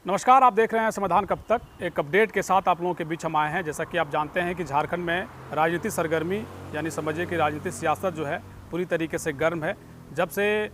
नमस्कार, आप देख रहे हैं समाधान कब तक। एक अपडेट के साथ आप लोगों के बीच हम आए हैं। जैसा कि आप जानते हैं कि झारखंड में राजनीतिक सरगर्मी यानी समझिए कि राजनीतिक सियासत जो है पूरी तरीके से गर्म है। जब से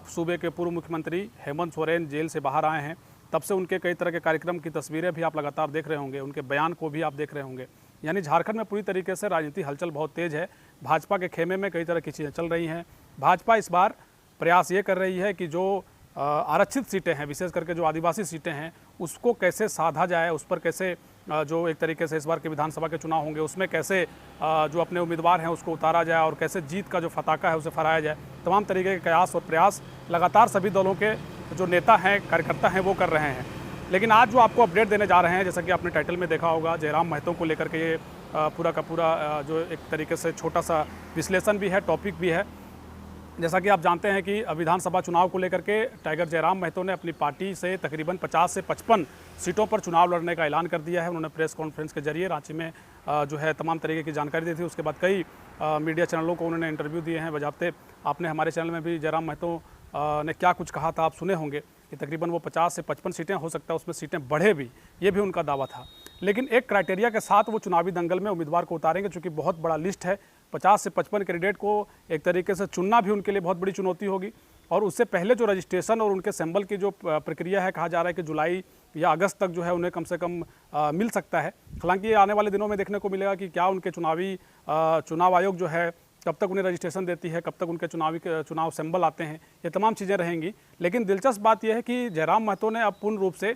सूबे के पूर्व मुख्यमंत्री हेमंत सोरेन जेल से बाहर आए हैं, तब से उनके कई तरह के कार्यक्रम की तस्वीरें भी आप लगातार देख रहे होंगे, उनके बयान को भी आप देख रहे होंगे। यानी झारखंड में पूरी तरीके से राजनीतिक हलचल बहुत तेज़ है। भाजपा के खेमे में कई तरह की चीज़ें चल रही हैं। भाजपा इस बार प्रयास ये कर रही है कि जो आरक्षित सीटें हैं, विशेष करके जो आदिवासी सीटें हैं, उसको कैसे साधा जाए, उस पर कैसे जो एक तरीके से इस बार के विधानसभा के चुनाव होंगे उसमें कैसे जो अपने उम्मीदवार हैं उसको उतारा जाए और कैसे जीत का जो फताका है उसे फहराया जाए। तमाम तरीके के कयास और प्रयास लगातार सभी दलों के जो नेता हैं, कार्यकर्ता हैं, वो कर रहे हैं। लेकिन आज जो आपको अपडेट देने जा रहे हैं, जैसा कि आपने टाइटल में देखा होगा, जयराम महतो को लेकर के ये पूरा का पूरा जो एक तरीके से छोटा सा विश्लेषण भी है, टॉपिक भी है। जैसा कि आप जानते हैं कि विधानसभा चुनाव को लेकर के टाइगर जयराम महतो ने अपनी पार्टी से तकरीबन 50 से 55 सीटों पर चुनाव लड़ने का ऐलान कर दिया है। उन्होंने प्रेस कॉन्फ्रेंस के जरिए रांची में जो है तमाम तरीके की जानकारी दी थी। उसके बाद कई मीडिया चैनलों को उन्होंने इंटरव्यू दिए हैं। बजाते आपने हमारे चैनल में भी जयराम महतो ने क्या कुछ कहा था आप सुने होंगे कि तकरीबन वो 50 से 55 सीटें, हो सकता है उसमें सीटें बढ़े भी, ये भी उनका दावा था। लेकिन एक क्राइटेरिया के साथ वो चुनावी दंगल में उम्मीदवार को उतारेंगे, चूँकि बहुत बड़ा लिस्ट है। 50 से 55 कैंडिडेट को एक तरीके से चुनना भी उनके लिए बहुत बड़ी चुनौती होगी। और उससे पहले जो रजिस्ट्रेशन और उनके सैंपल की जो प्रक्रिया है, कहा जा रहा है कि जुलाई या अगस्त तक जो है उन्हें कम से कम मिल सकता है। हालांकि ये आने वाले दिनों में देखने को मिलेगा कि क्या उनके चुनाव आयोग जो है कब तक उन्हें रजिस्ट्रेशन देती है, कब तक उनके चुनाव सैंपल आते हैं, ये तमाम चीज़ें रहेंगी। लेकिन दिलचस्प बात यह है कि जयराम महतो ने अब पूर्ण रूप से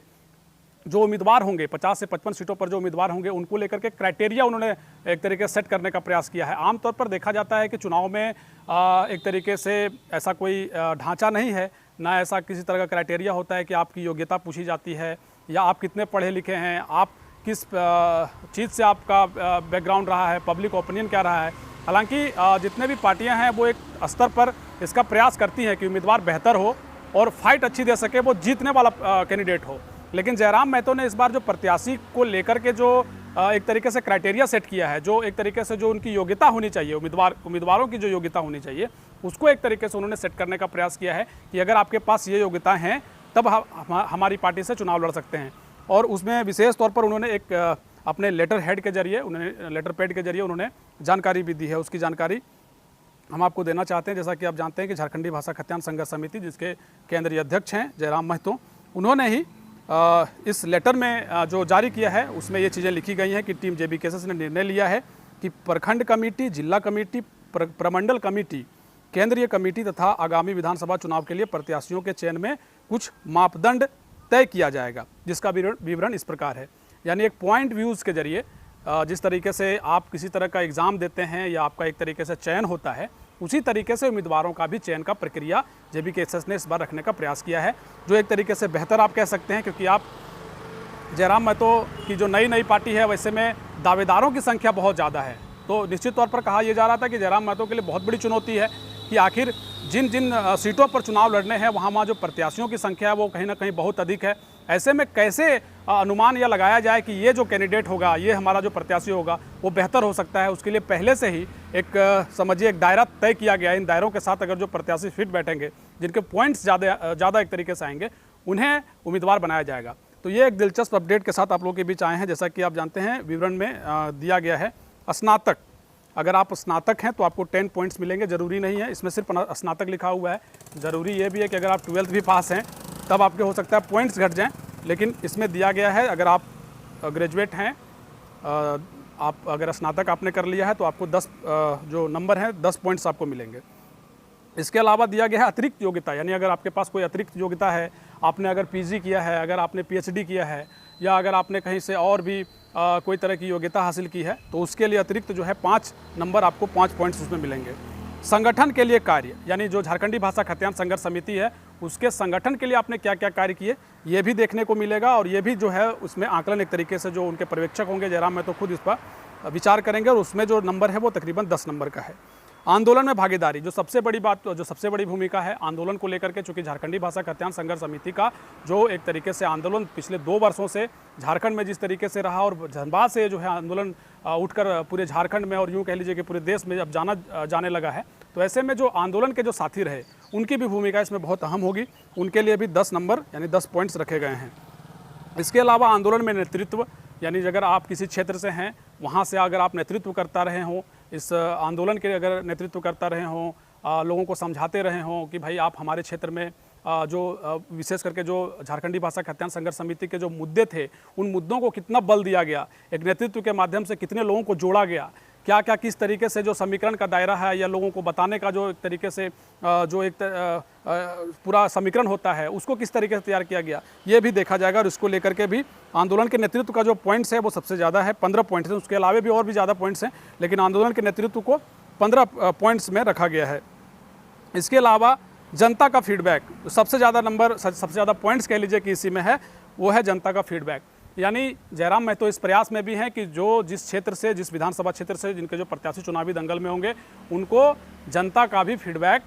जो उम्मीदवार होंगे 50 से 55 सीटों पर जो उम्मीदवार होंगे उनको लेकर के क्राइटेरिया उन्होंने एक तरीके से सेट करने का प्रयास किया है। आमतौर पर देखा जाता है कि चुनाव में एक तरीके से ऐसा कोई ढांचा नहीं है, ना ऐसा किसी तरह का क्राइटेरिया होता है कि आपकी योग्यता पूछी जाती है या आप कितने पढ़े लिखे हैं, आप किस चीज़ से आपका बैकग्राउंड रहा है, पब्लिक ओपिनियन क्या रहा है। हालांकि जितने भी पार्टियां हैं वो एक स्तर पर इसका प्रयास करती हैं कि उम्मीदवार बेहतर हो और फाइट अच्छी दे सके, वो जीतने वाला कैंडिडेट हो। लेकिन जयराम महतो ने इस बार जो प्रत्याशी को लेकर के जो एक तरीके से क्राइटेरिया सेट किया है, जो एक तरीके से जो उनकी योग्यता होनी चाहिए, उम्मीदवारों की जो योग्यता होनी चाहिए, उसको एक तरीके से उन्होंने सेट करने का प्रयास किया है कि अगर आपके पास ये योग्यता हैं तब हमारी पार्टी से चुनाव लड़ सकते हैं। और उसमें विशेष तौर पर उन्होंने एक अपने लेटर पैड के जरिए उन्होंने जानकारी भी दी है। उसकी जानकारी हम आपको देना चाहते हैं। जैसा कि आप जानते हैं कि झारखंडी भाषा खत्यान संघर्ष समिति, जिसके केंद्रीय अध्यक्ष हैं जयराम महतो, उन्होंने ही इस लेटर में जो जारी किया है उसमें ये चीज़ें लिखी गई हैं कि टीम JBKSS ने निर्णय लिया है कि प्रखंड कमेटी, जिला कमेटी, प्रमंडल कमेटी, केंद्रीय कमेटी तथा आगामी विधानसभा चुनाव के लिए प्रत्याशियों के चयन में कुछ मापदंड तय किया जाएगा, जिसका विवरण इस प्रकार है। यानी एक पॉइंट व्यूज़ के जरिए जिस तरीके से आप किसी तरह का एग्ज़ाम देते हैं या आपका एक तरीके से चयन होता है, उसी तरीके से उम्मीदवारों का भी चयन का प्रक्रिया JBKSS ने इस बार रखने का प्रयास किया है, जो एक तरीके से बेहतर आप कह सकते हैं। क्योंकि आप जयराम महतो की जो नई पार्टी है, वैसे में दावेदारों की संख्या बहुत ज़्यादा है। तो निश्चित तौर पर कहा यह जा रहा था कि जयराम महतो के लिए बहुत बड़ी चुनौती है कि आखिर जिन जिन सीटों पर चुनाव लड़ने हैं वहाँ जो प्रत्याशियों की संख्या है वो कहीं ना कहीं बहुत अधिक है। ऐसे में कैसे अनुमान यह लगाया जाए कि ये जो कैंडिडेट होगा, ये हमारा जो प्रत्याशी होगा वो बेहतर हो सकता है, उसके लिए पहले से ही एक समझिए एक दायरा तय किया गया है। इन दायरों के साथ अगर जो प्रत्याशी फिट बैठेंगे, जिनके पॉइंट्स ज़्यादा एक तरीके से आएंगे, उन्हें उम्मीदवार बनाया जाएगा। तो ये एक दिलचस्प अपडेट के साथ आप लोगों के बीच आए हैं। जैसा कि आप जानते हैं विवरण में दिया गया है स्नातक, अगर आप स्नातक हैं तो आपको 10 पॉइंट्स मिलेंगे। ज़रूरी नहीं है इसमें सिर्फ स्नातक लिखा हुआ है, ज़रूरी ये भी है कि अगर आप 12th भी पास हैं तब आपके हो सकता है पॉइंट्स घट जाएं। लेकिन इसमें दिया गया है अगर आप ग्रेजुएट हैं, आप अगर स्नातक आपने कर लिया है तो आपको 10 जो नंबर हैं 10 पॉइंट्स आपको मिलेंगे। इसके अलावा दिया गया है अतिरिक्त योग्यता, यानी अगर आपके पास कोई अतिरिक्त योग्यता है, आपने अगर PG किया है, अगर आपने PhD किया है, या अगर आपने कहीं से और भी कोई तरह की योग्यता हासिल की है, तो उसके लिए अतिरिक्त जो है 5 नंबर, आपको 5 पॉइंट्स उसमें मिलेंगे। संगठन के लिए कार्य, यानी जो झारखंडी भाषा खत्यान संघर्ष समिति है उसके संगठन के लिए आपने क्या क्या कार्य किए, ये भी देखने को मिलेगा। और ये भी जो है उसमें आकलन एक तरीके से जो उनके पर्यवेक्षक होंगे जयराम महतो खुद इस पर विचार करेंगे, और उसमें जो नंबर है वो तकरीबन 10 नंबर का है। आंदोलन में भागीदारी, जो सबसे बड़ी भूमिका है आंदोलन को लेकर के, चूँकि झारखंडी भाषा खत्यान संघर्ष समिति का जो एक तरीके से आंदोलन पिछले 2 वर्षों से झारखंड में जिस तरीके से रहा, और धनबाद से जो है आंदोलन उठकर पूरे झारखंड में और यूँ कह लीजिए कि पूरे देश में अब जाने लगा है, तो ऐसे में जो आंदोलन के जो साथी रहे उनकी भी भूमिका इसमें बहुत अहम होगी। उनके लिए भी 10 नंबर यानी 10 पॉइंट्स रखे गए हैं। इसके अलावा आंदोलन में नेतृत्व, यानी अगर आप किसी क्षेत्र से हैं, वहाँ से अगर आप नेतृत्व करता रहे हों, इस आंदोलन के अगर नेतृत्व करता रहे हों, लोगों को समझाते रहे हों कि भाई आप हमारे क्षेत्र में जो विशेष करके जो झारखंडी भाषा खाद्यान्न संघर्ष समिति के जो मुद्दे थे, उन मुद्दों को कितना बल दिया गया, एक नेतृत्व के माध्यम से कितने लोगों को जोड़ा गया, क्या क्या किस तरीके से जो समीकरण का दायरा है या लोगों को बताने का जो एक तरीके से जो एक पूरा समीकरण होता है उसको किस तरीके से तैयार किया गया, ये भी देखा जाएगा। और इसको लेकर के भी आंदोलन के नेतृत्व का जो पॉइंट्स है वो सबसे ज़्यादा है, 15 पॉइंट्स हैं। उसके अलावा भी और भी ज़्यादा पॉइंट्स हैं, लेकिन आंदोलन के नेतृत्व को 15 पॉइंट्स में रखा गया है। इसके अलावा जनता का फीडबैक, सबसे ज़्यादा नंबर, सबसे ज़्यादा पॉइंट्स कह लीजिए कि इसी में है, वो है जनता का फीडबैक। यानी जयराम महतो इस प्रयास में भी हैं कि जो जिस क्षेत्र से, जिस विधानसभा क्षेत्र से जिनके जो प्रत्याशी चुनावी दंगल में होंगे, उनको जनता का भी फीडबैक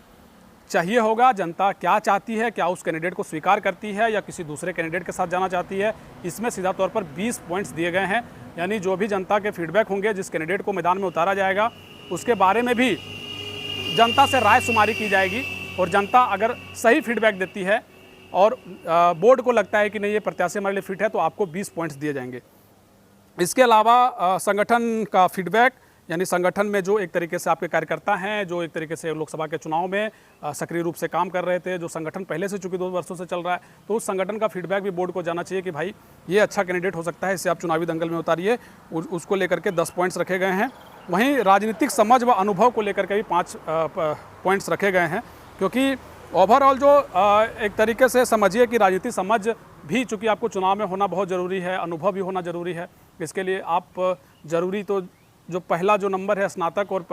चाहिए होगा। जनता क्या चाहती है, क्या उस कैंडिडेट को स्वीकार करती है या किसी दूसरे कैंडिडेट के साथ जाना चाहती है, इसमें सीधा तौर पर 20 पॉइंट्स दिए गए हैं। यानी जो भी जनता के फीडबैक होंगे, जिस कैंडिडेट को मैदान में उतारा जाएगा, उसके बारे में भी जनता से राय शुमारी की जाएगी। और जनता अगर सही फीडबैक देती है और बोर्ड को लगता है कि नहीं ये प्रत्याशी हमारे लिए फिट है, तो आपको 20 पॉइंट्स दिए जाएंगे। इसके अलावा संगठन का फीडबैक, यानी संगठन में जो एक तरीके से आपके कार्यकर्ता हैं, जो एक तरीके से लोकसभा के चुनाव में सक्रिय रूप से काम कर रहे थे, जो संगठन पहले से चूँकि 2 वर्षों से चल रहा है, तो उस संगठन का फीडबैक भी बोर्ड को जाना चाहिए कि भाई ये अच्छा कैंडिडेट हो सकता है, इससे आप चुनावी दंगल में उतारिए। उसको लेकर के 10 पॉइंट्स रखे गए हैं। वहीं राजनीतिक समझ व अनुभव को लेकर के भी 5 पॉइंट्स रखे गए हैं, क्योंकि ओवरऑल जो एक तरीके से समझिए कि राजनीतिक समझ भी चूँकि आपको चुनाव में होना बहुत ज़रूरी है, अनुभव भी होना ज़रूरी है। इसके लिए आप ज़रूरी तो जो पहला जो नंबर है स्नातक और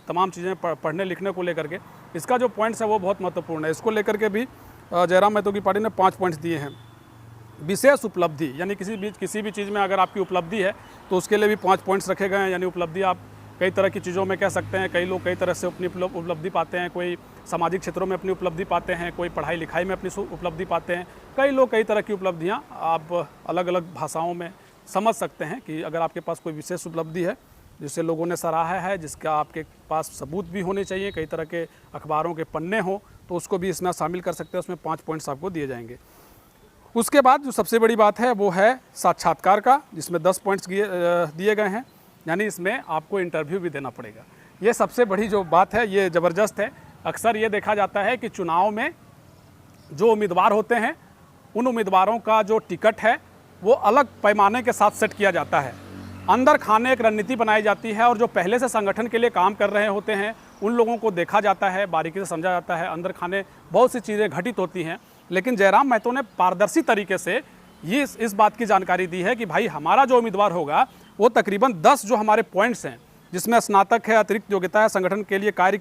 तमाम चीज़ें पढ़ने लिखने को लेकर के, इसका जो पॉइंट्स है वो बहुत महत्वपूर्ण है। इसको लेकर के भी जयराम महतो की पार्टी ने 5 पॉइंट्स दिए हैं। विशेष उपलब्धि, यानी किसी भी चीज़ में अगर आपकी उपलब्धि है तो उसके लिए भी 5 पॉइंट्स रखे गए हैं। यानी उपलब्धि आप कई तरह की चीज़ों में कह सकते हैं, कई लोग कई तरह से अपनी उपलब्धि पाते हैं। कोई सामाजिक क्षेत्रों में अपनी उपलब्धि पाते हैं, कोई पढ़ाई लिखाई में अपनी उपलब्धि पाते हैं। कई लोग कई तरह की उपलब्धियाँ आप अलग अलग भाषाओं में समझ सकते हैं कि अगर आपके पास कोई विशेष उपलब्धि है जिसे लोगों ने सराहा है, जिसका आपके पास सबूत भी होने चाहिए, कई तरह के अखबारों के पन्ने हों, तो उसको भी इसमें शामिल कर सकते हैं। उसमें 5 पॉइंट्स आपको दिए जाएंगे। उसके बाद जो सबसे बड़ी बात है वो है साक्षात्कार का, जिसमें 10 पॉइंट्स दिए गए हैं। यानी इसमें आपको इंटरव्यू भी देना पड़ेगा। ये सबसे बड़ी जो बात है, ये ज़बरदस्त है। अक्सर ये देखा जाता है कि चुनाव में जो उम्मीदवार होते हैं, उन उम्मीदवारों का जो टिकट है वो अलग पैमाने के साथ सेट किया जाता है। अंदर खाने एक रणनीति बनाई जाती है और जो पहले से संगठन के लिए काम कर रहे होते हैं उन लोगों को देखा जाता है, बारीकी से समझा जाता है। अंदर खाने बहुत सी चीज़ें घटित होती हैं, लेकिन जयराम महतो ने पारदर्शी तरीके से ये इस बात की जानकारी दी है कि भाई हमारा जो उम्मीदवार होगा वो तकरीबन 10 जो हमारे पॉइंट्स हैं, जिसमें स्नातक है, अतिरिक्त योग्यता है, संगठन के लिए कार्य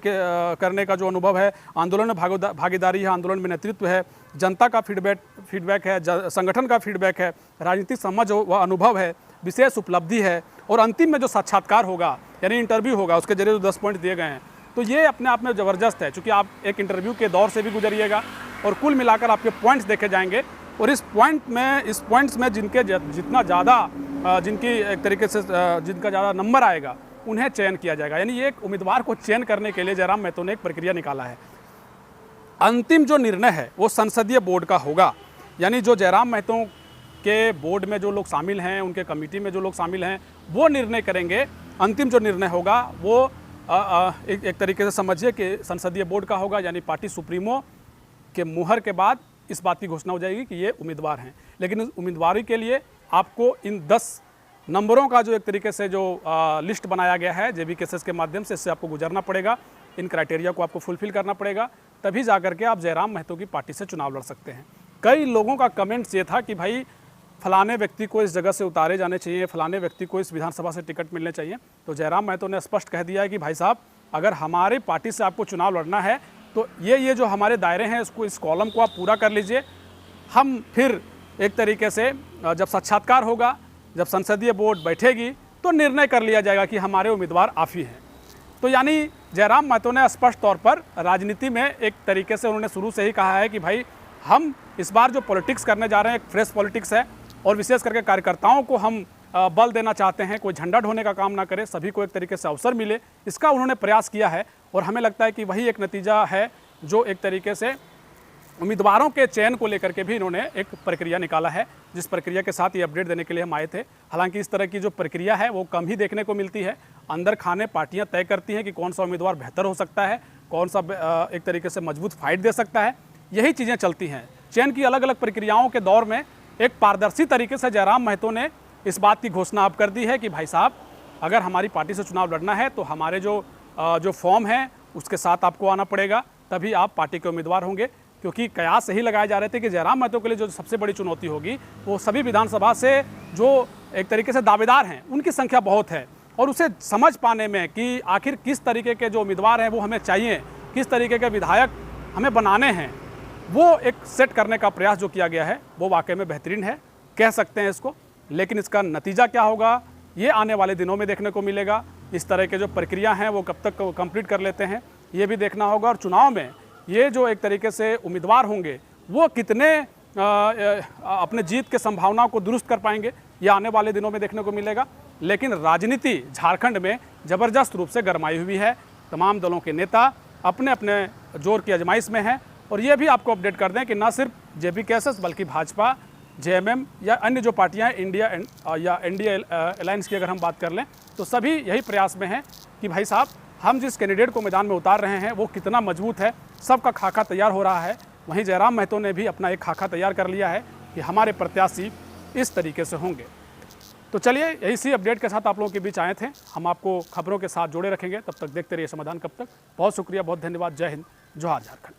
करने का जो अनुभव है, आंदोलन में भागीदारी है, आंदोलन में नेतृत्व है, जनता का फीडबैक है, संगठन का फीडबैक है, राजनीतिक समझ व अनुभव है, विशेष उपलब्धि है, और अंतिम में जो साक्षात्कार होगा यानी इंटरव्यू होगा, उसके जरिए 10 पॉइंट दिए गए हैं। तो ये अपने आप में ज़बरदस्त है, चूँकि आप एक इंटरव्यू के दौर से भी गुजरिएगा और कुल मिलाकर आपके पॉइंट्स देखे जाएंगे। और इस पॉइंट्स में जितना ज़्यादा जिनकी एक तरीके से जिनका ज़्यादा नंबर आएगा उन्हें चयन किया जाएगा। यानी ये एक उम्मीदवार को चयन करने के लिए जयराम महतो ने एक प्रक्रिया निकाला है। अंतिम जो निर्णय है वो संसदीय बोर्ड का होगा। यानी जो जयराम महतो के बोर्ड में जो लोग शामिल हैं, उनके कमेटी में जो लोग शामिल हैं, वो निर्णय करेंगे। अंतिम जो निर्णय होगा वो एक तरीके से समझिए कि संसदीय बोर्ड का होगा। यानी पार्टी सुप्रीमो के मुहर के बाद इस बात की घोषणा हो जाएगी कि ये उम्मीदवार हैं। लेकिन उस उम्मीदवारी के लिए आपको इन 10 नंबरों का जो एक तरीके से जो लिस्ट बनाया गया है JBKSS के माध्यम से, इससे आपको गुजरना पड़ेगा। इन क्राइटेरिया को आपको फुलफिल करना पड़ेगा, तभी जाकर के आप जयराम महतो की पार्टी से चुनाव लड़ सकते हैं। कई लोगों का कमेंट्स ये था कि भाई फलाने व्यक्ति को इस जगह से उतारे जाने चाहिए, फलाने व्यक्ति को इस विधानसभा से टिकट मिलने चाहिए। तो जयराम महतो ने स्पष्ट कह दिया है कि भाई साहब, अगर हमारी पार्टी से आपको चुनाव लड़ना है तो ये जो हमारे दायरे हैं, इसको, इस कॉलम को आप पूरा कर लीजिए। हम फिर एक तरीके से जब साक्षात्कार होगा, जब संसदीय बोर्ड बैठेगी, तो निर्णय कर लिया जाएगा कि हमारे उम्मीदवार आफी हैं। तो यानी जयराम महतो ने स्पष्ट तौर पर राजनीति में एक तरीके से उन्होंने शुरू से ही कहा है कि भाई हम इस बार जो पॉलिटिक्स करने जा रहे हैं, एक फ्रेश पॉलिटिक्स है, और विशेष करके कार्यकर्ताओं को हम बल देना चाहते हैं। कोई झंडा ढोने का काम ना करे, सभी को एक तरीके से अवसर मिले, इसका उन्होंने प्रयास किया है। और हमें लगता है कि वही एक नतीजा है जो एक तरीके से उम्मीदवारों के चयन को लेकर के भी इन्होंने एक प्रक्रिया निकाला है, जिस प्रक्रिया के साथ ये अपडेट देने के लिए हम आए थे। हालांकि इस तरह की जो प्रक्रिया है वो कम ही देखने को मिलती है। अंदर खाने पार्टियां तय करती हैं कि कौन सा उम्मीदवार बेहतर हो सकता है, कौन सा एक तरीके से मजबूत फाइट दे सकता है, यही चीज़ें चलती हैं। चयन की अलग अलग प्रक्रियाओं के दौर में एक पारदर्शी तरीके से जयराम महतो ने इस बात की घोषणा अब कर दी है कि भाई साहब, अगर हमारी पार्टी से चुनाव लड़ना है तो हमारे जो फॉर्म है उसके साथ आपको आना पड़ेगा, तभी आप पार्टी के उम्मीदवार होंगे। क्योंकि कयास यही लगाए जा रहे थे कि जयराम महतो के लिए जो सबसे बड़ी चुनौती होगी वो सभी विधानसभा से जो एक तरीके से दावेदार हैं उनकी संख्या बहुत है, और उसे समझ पाने में कि आखिर किस तरीके के जो उम्मीदवार हैं वो हमें चाहिए, किस तरीके के विधायक हमें बनाने हैं, वो एक सेट करने का प्रयास जो किया गया है वो वाकई में बेहतरीन है, कह सकते हैं इसको। लेकिन इसका नतीजा क्या होगा ये आने वाले दिनों में देखने को मिलेगा। इस तरह के जो प्रक्रिया हैं वो कब तक कंप्लीट कर लेते हैं ये भी देखना होगा, और चुनाव में ये जो एक तरीके से उम्मीदवार होंगे वो कितने अपने जीत के संभावनाओं को दुरुस्त कर पाएंगे ये आने वाले दिनों में देखने को मिलेगा। लेकिन राजनीति झारखंड में ज़बरदस्त रूप से गरमाई हुई है। तमाम दलों के नेता अपने अपने जोर की आजमाइश में हैं, और ये भी आपको अपडेट कर दें कि न सिर्फ JPKSS बल्कि भाजपा, JMM या अन्य जो पार्टियां इंडिया या एनडीए अलायंस की अगर हम बात कर लें तो सभी यही प्रयास में हैं कि भाई साहब हम जिस कैंडिडेट को मैदान में उतार रहे हैं वो कितना मजबूत है, सबका खाका तैयार हो रहा है। वहीं जयराम महतो ने भी अपना एक खाका तैयार कर लिया है कि हमारे प्रत्याशी इस तरीके से होंगे। तो चलिए इसी अपडेट के साथ आप लोगों के बीच आए थे। हम आपको खबरों के साथ जोड़े रखेंगे, तब तक देखते रहिए समाधान कब तक। बहुत शुक्रिया, बहुत धन्यवाद। जय हिंद, जोहार झारखंड।